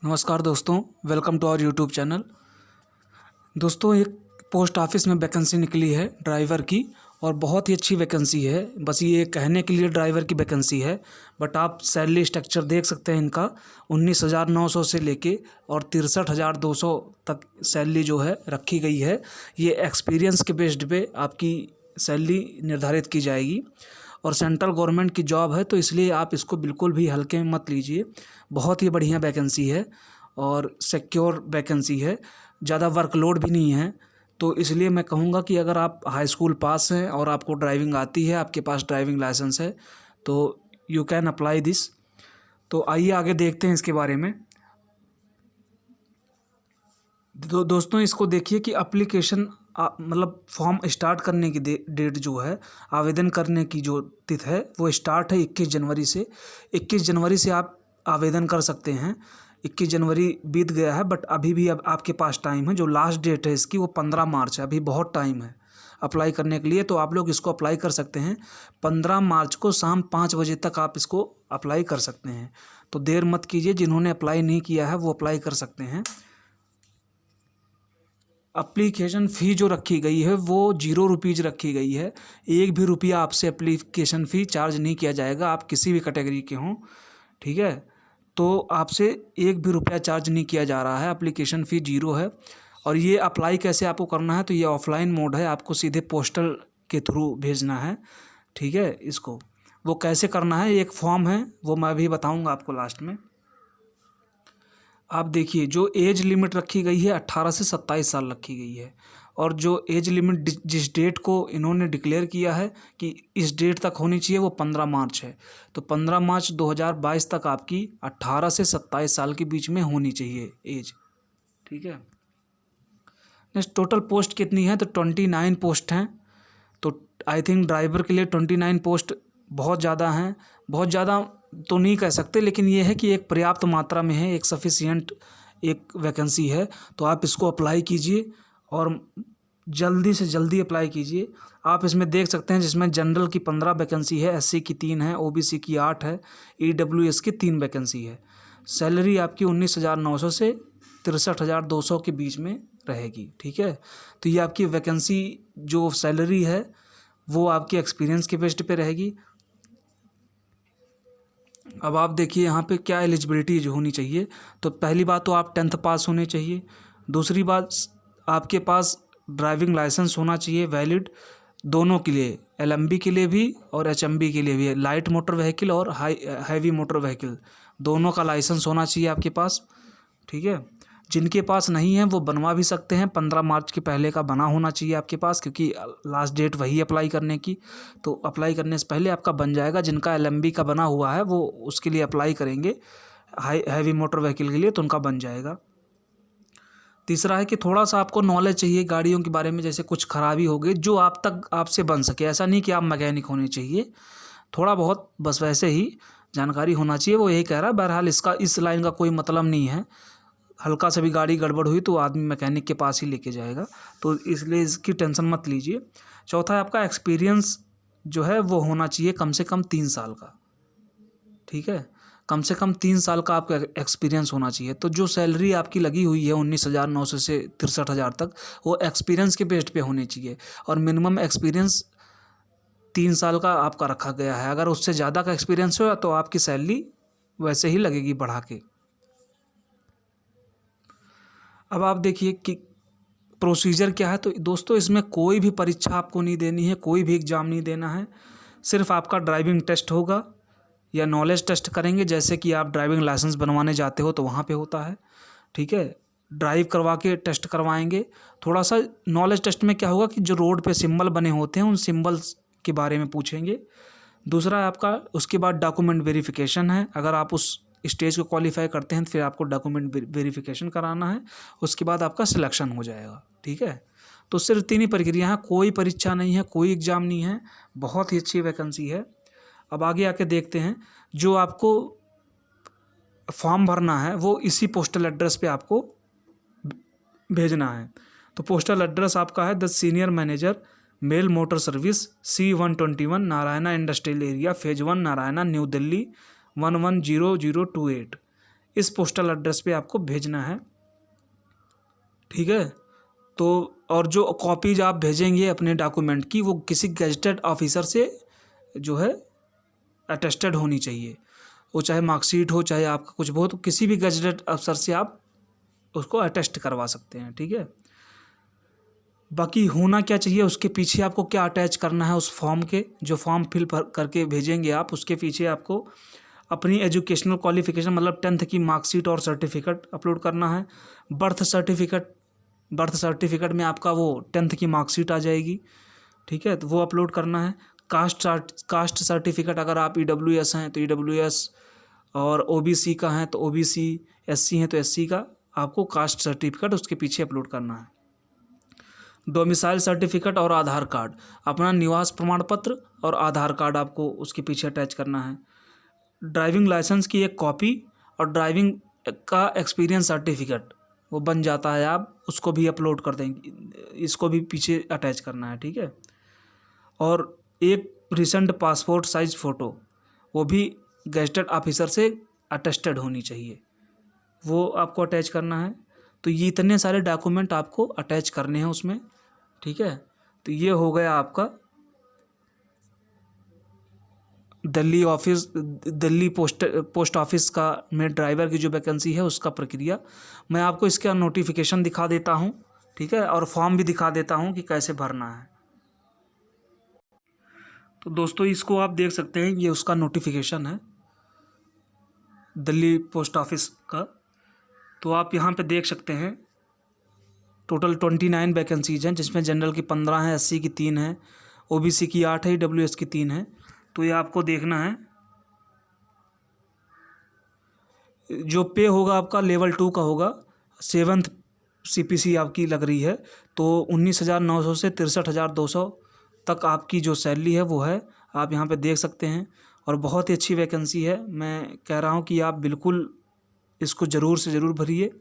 नमस्कार दोस्तों, welcome to our YouTube channel. दोस्तों, एक पोस्ट ऑफिस में वैकेंसी निकली है ड्राइवर की और बहुत ही अच्छी वैकेंसी है। बस ये कहने के लिए ड्राइवर की वैकेंसी है, बट आप सैलरी स्ट्रक्चर देख सकते हैं इनका 19,900 से लेके और 63,200 तक सैलरी जो है रखी गई है। ये एक्सपीरियंस के बेस्ड पे आपकी सैलरी निर्धारित की जाएगी और सेंट्रल गवर्नमेंट की जॉब है, तो इसलिए आप इसको बिल्कुल भी हल्के में मत लीजिए। बहुत ही बढ़िया वैकेंसी है और सिक्योर वैकेंसी है, ज़्यादा वर्कलोड भी नहीं है। तो इसलिए मैं कहूँगा कि अगर आप हाई स्कूल पास हैं और आपको ड्राइविंग आती है, आपके पास ड्राइविंग लाइसेंस है, तो यू कैन अप्लाई दिस। तो आइए आगे देखते हैं इसके बारे में। दोस्तों, इसको देखिए कि एप्लीकेशन मतलब फॉर्म स्टार्ट करने की डेट जो है, आवेदन करने की जो तिथि है वो स्टार्ट है 21 जनवरी से। 21 जनवरी से आप आवेदन कर सकते हैं। 21 जनवरी बीत गया है, बट अभी भी अब आपके पास टाइम है। जो लास्ट डेट है इसकी वो 15 मार्च है, अभी बहुत टाइम है अप्लाई करने के लिए। तो आप लोग इसको अप्लाई कर सकते हैं। 15 मार्च को शाम 5 बजे तक आप इसको अप्लाई कर सकते हैं। तो देर मत कीजिए, जिन्होंने अप्लाई नहीं किया है वो अप्लाई कर सकते हैं। एप्लीकेशन फ़ी जो रखी गई है वो 0 रुपीज़ रखी गई है। एक भी रुपया आपसे एप्लीकेशन फ़ी चार्ज नहीं किया जाएगा, आप किसी भी कैटेगरी के हों, ठीक है। तो आपसे एक भी रुपया चार्ज नहीं किया जा रहा है, एप्लीकेशन फ़ी 0 है। और ये अप्लाई कैसे आपको करना है, तो ये ऑफलाइन मोड है, आपको सीधे पोस्टल के थ्रू भेजना है, ठीक है। इसको वो कैसे करना है, एक फॉर्म है, वो मैं भी बताऊँगा आपको लास्ट में। आप देखिए, जो एज लिमिट रखी गई है 18 से 27 साल रखी गई है। और जो एज लिमिट जिस डेट को इन्होंने डिक्लेयर किया है कि इस डेट तक होनी चाहिए, वो 15 मार्च है। तो 15 मार्च 2022 तक आपकी 18 से 27 साल के बीच में होनी चाहिए एज, ठीक है। नेक्स्ट, टोटल पोस्ट कितनी है, तो 29 पोस्ट हैं। तो आई थिंक ड्राइवर के लिए 29 पोस्ट बहुत ज़्यादा हैं। बहुत ज़्यादा तो नहीं कह सकते, लेकिन ये है कि एक पर्याप्त मात्रा में है, एक सफिशिएंट एक वैकेंसी है। तो आप इसको अप्लाई कीजिए और जल्दी से जल्दी अप्लाई कीजिए। आप इसमें देख सकते हैं, जिसमें जनरल की 15 वैकेंसी है, SC की 3 है, OBC की 8 है, EWS की 3 वैकेंसी है। सैलरी आपकी 19,900 से 63,200 के बीच में रहेगी, ठीक है। तो ये आपकी वैकेंसी जो सैलरी है वो आपके एक्सपीरियंस के बेस्ड पे रहेगी। अब आप देखिए यहाँ पे क्या एलिजिबिलिटी जो होनी चाहिए। तो पहली बात तो आप 10th पास होने चाहिए। दूसरी बात, आपके पास ड्राइविंग लाइसेंस होना चाहिए वैलिड, दोनों के लिए, LMB के लिए भी और HMB के लिए भी, लाइट मोटर व्हीकल और हैवी मोटर व्हीकल, दोनों का लाइसेंस होना चाहिए आपके पास, ठीक है। जिनके पास नहीं है वो बनवा भी सकते हैं, 15 मार्च के पहले का बना होना चाहिए आपके पास, क्योंकि लास्ट डेट वही अप्लाई करने की। तो अप्लाई करने से पहले आपका बन जाएगा। जिनका LMB का बना हुआ है वो उसके लिए अप्लाई करेंगे, हैवी मोटर व्हीकल के लिए, तो उनका बन जाएगा। तीसरा है कि थोड़ा सा आपको नॉलेज चाहिए गाड़ियों के बारे में, जैसे कुछ खराबी हो गई जो आप तक आपसे बन सके। ऐसा नहीं कि आप मैकेनिक होने चाहिए, थोड़ा बहुत बस वैसे ही जानकारी होना चाहिए, वो यही कह रहा है। बहरहाल इसका इस लाइन का कोई मतलब नहीं है। हल्का सा भी गाड़ी गड़बड़ हुई तो आदमी मैकेनिक के पास ही लेके जाएगा, तो इसलिए इसकी टेंशन मत लीजिए। चौथा है, आपका एक्सपीरियंस जो है वो होना चाहिए कम से कम 3 साल का, ठीक है। कम से कम 3 साल का आपका एक्सपीरियंस होना चाहिए। तो जो सैलरी आपकी लगी हुई है 19,900 से 63,000 तक, वो एक्सपीरियंस के बेस्ड पे होनी चाहिए। और मिनिमम एक्सपीरियंस 3 साल का आपका रखा गया है। अगर उससे ज़्यादा का एक्सपीरियंस हो तो आपकी सैलरी वैसे ही लगेगी बढ़ा के। अब आप देखिए कि प्रोसीजर क्या है। तो दोस्तों, इसमें कोई भी परीक्षा आपको नहीं देनी है, कोई भी एग्ज़ाम नहीं देना है। सिर्फ आपका ड्राइविंग टेस्ट होगा या नॉलेज टेस्ट करेंगे, जैसे कि आप ड्राइविंग लाइसेंस बनवाने जाते हो तो वहाँ पे होता है, ठीक है। ड्राइव करवा के टेस्ट करवाएंगे। थोड़ा सा नॉलेज टेस्ट में क्या होगा कि जो रोड पे सिंबल बने होते हैं उन सिंबल्स के बारे में पूछेंगे। दूसरा है आपका, उसके बाद डॉक्यूमेंट वेरिफिकेशन है। अगर आप उस स्टेज को क्वालिफाई करते हैं तो फिर आपको डॉक्यूमेंट वेरिफिकेशन कराना है। उसके बाद आपका सिलेक्शन हो जाएगा, ठीक है। तो सिर्फ 3 ही प्रक्रिया है, कोई परीक्षा नहीं है, कोई एग्ज़ाम नहीं है। बहुत ही अच्छी वैकेंसी है। अब आगे आके देखते हैं। जो आपको फॉर्म भरना है वो इसी पोस्टल एड्रेस पे आपको भेजना है। तो पोस्टल एड्रेस आपका है the senior manager mail motor service, C121 Narayana industrial area, phase 1 Narayana, New Delhi 110028। इस पोस्टल एड्रेस पे आपको भेजना है, ठीक है। तो और जो कॉपीज आप भेजेंगे अपने डॉक्यूमेंट की, वो किसी गैजेटेड ऑफिसर से जो है अटेस्टेड होनी चाहिए। वो चाहे मार्कशीट हो, चाहे आपका कुछ हो, तो किसी भी गैजेटेड अफसर से आप उसको अटेस्ट करवा सकते हैं, ठीक है। बाकी होना क्या चाहिए, उसके पीछे आपको क्या अटैच करना है उस फॉर्म के, जो फॉर्म फिल करके भेजेंगे आप, उसके पीछे आपको अपनी एजुकेशनल क्वालिफिकेशन मतलब 10th की मार्कशीट और सर्टिफिकेट अपलोड करना है। बर्थ सर्टिफिकेट में आपका वो 10th की मार्कशीट आ जाएगी, ठीक है, तो वो अपलोड करना है। कास्ट सर्टिफिकेट, अगर आप EWS हैं तो EWS, और OBC का है तो OBC, SC हैं तो SC का आपको कास्ट सर्टिफिकेट उसके पीछे अपलोड करना है। डोमिसाइल सर्टिफिकेट और आधार कार्ड, अपना निवास प्रमाण पत्र और आधार कार्ड आपको उसके पीछे अटैच करना है। ड्राइविंग लाइसेंस की एक कॉपी और ड्राइविंग का एक्सपीरियंस सर्टिफिकेट वो बन जाता है, आप उसको भी अपलोड कर देंगे, इसको भी पीछे अटैच करना है, ठीक है। और एक रिसेंट पासपोर्ट साइज फ़ोटो, वो भी गैजेटेड ऑफिसर से अटेस्टेड होनी चाहिए, वो आपको अटैच करना है। तो ये इतने सारे डॉक्यूमेंट आपको अटैच करने हैं उसमें, ठीक है। तो ये हो गया आपका दिल्ली पोस्ट ऑफिस का में ड्राइवर की जो वैकेंसी है उसका प्रक्रिया। मैं आपको इसका नोटिफिकेशन दिखा देता हूँ, ठीक है, और फॉर्म भी दिखा देता हूँ कि कैसे भरना है। तो दोस्तों इसको आप देख सकते हैं, ये उसका नोटिफिकेशन है दिल्ली पोस्ट ऑफिस का। तो आप यहाँ पे देख सकते हैं टोटल 29 वैकेंसीज हैं, जिसमें जनरल की 15 हैं, SC की 3 हैं, OBC की 8 है, EWS की 3 है। तो ये आपको देखना है। जो पे होगा आपका लेवल 2 का होगा, 7th CPC आपकी लग रही है, तो 19,900 से 63,200 तक आपकी जो सैलरी है वो है, आप यहाँ पे देख सकते हैं। और बहुत ही अच्छी वैकेंसी है, मैं कह रहा हूँ कि आप बिल्कुल इसको ज़रूर से ज़रूर भरिए।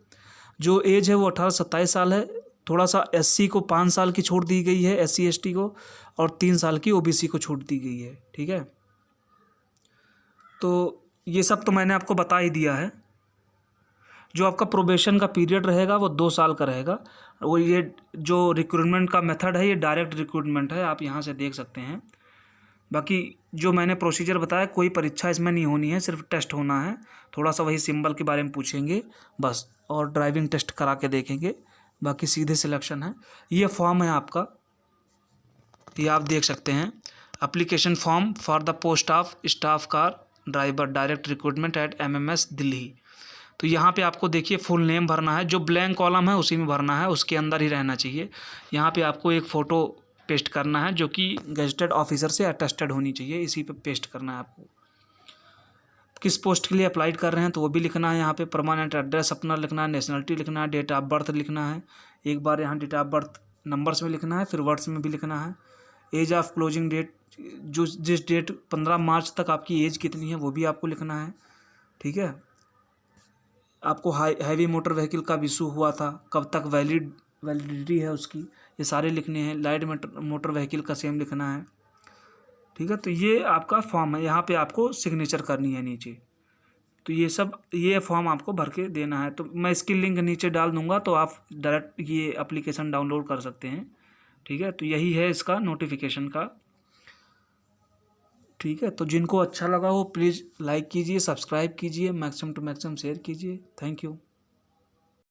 जो एज है वो 18 से 27 साल है। थोड़ा सा SC को 5 साल की छूट दी गई है, SC ST को, और 3 साल की OBC को छूट दी गई है, ठीक है। तो ये सब तो मैंने आपको बता ही दिया है। जो आपका प्रोबेशन का पीरियड रहेगा वो 2 साल का रहेगा। वो ये जो रिक्रूटमेंट का मेथड है ये डायरेक्ट रिक्रूटमेंट है, आप यहाँ से देख सकते हैं। बाकी जो मैंने प्रोसीजर बताया, कोई परीक्षा इसमें नहीं होनी है, सिर्फ टेस्ट होना है। थोड़ा सा वही सिंबल के बारे में पूछेंगे बस, और ड्राइविंग टेस्ट करा के देखेंगे, बाकी सीधे सिलेक्शन है। ये फॉर्म है आपका, ये आप देख सकते हैं, application form for the post of staff car driver direct recruitment at MMS Delhi. तो यहाँ पे आपको देखिए फुल नेम भरना है, जो ब्लैंक कॉलम है उसी में भरना है, उसके अंदर ही रहना चाहिए। यहाँ पे आपको एक फ़ोटो पेस्ट करना है जो कि गैजेटेड ऑफिसर से अटेस्टेड होनी चाहिए, इसी पे पेस्ट करना है आपको। किस पोस्ट के लिए अप्लाई कर रहे हैं तो वो भी लिखना है यहाँ पे। परमानेंट एड्रेस अपना लिखना है, नेशनलिटी लिखना है, डेट ऑफ बर्थ लिखना है। एक बार यहाँ डेट ऑफ बर्थ नंबर्स में लिखना है, फिर वर्ड्स में भी लिखना है। एज ऑफ क्लोजिंग डेट, जो जिस डेट 15 मार्च तक आपकी एज कितनी है वो भी आपको लिखना है, ठीक है। आपको हैवी मोटर व्हीकल कब इशू हुआ था, कब तक वैलिडिटी है उसकी, ये सारे लिखने हैं। लाइट मोटर व्हीकल का सेम लिखना है, ठीक है। तो ये आपका फॉर्म है, यहाँ पे आपको सिग्नेचर करनी है नीचे। तो ये फॉर्म आपको भर के देना है। तो मैं इसकी लिंक नीचे डाल दूँगा, तो आप डायरेक्ट ये एप्लीकेशन डाउनलोड कर सकते हैं, ठीक है। तो यही है इसका नोटिफिकेशन का, ठीक है। तो जिनको अच्छा लगा वो प्लीज़ लाइक कीजिए, सब्सक्राइब कीजिए, मैक्सिमम टू मैक्सिमम शेयर कीजिए। Thank you.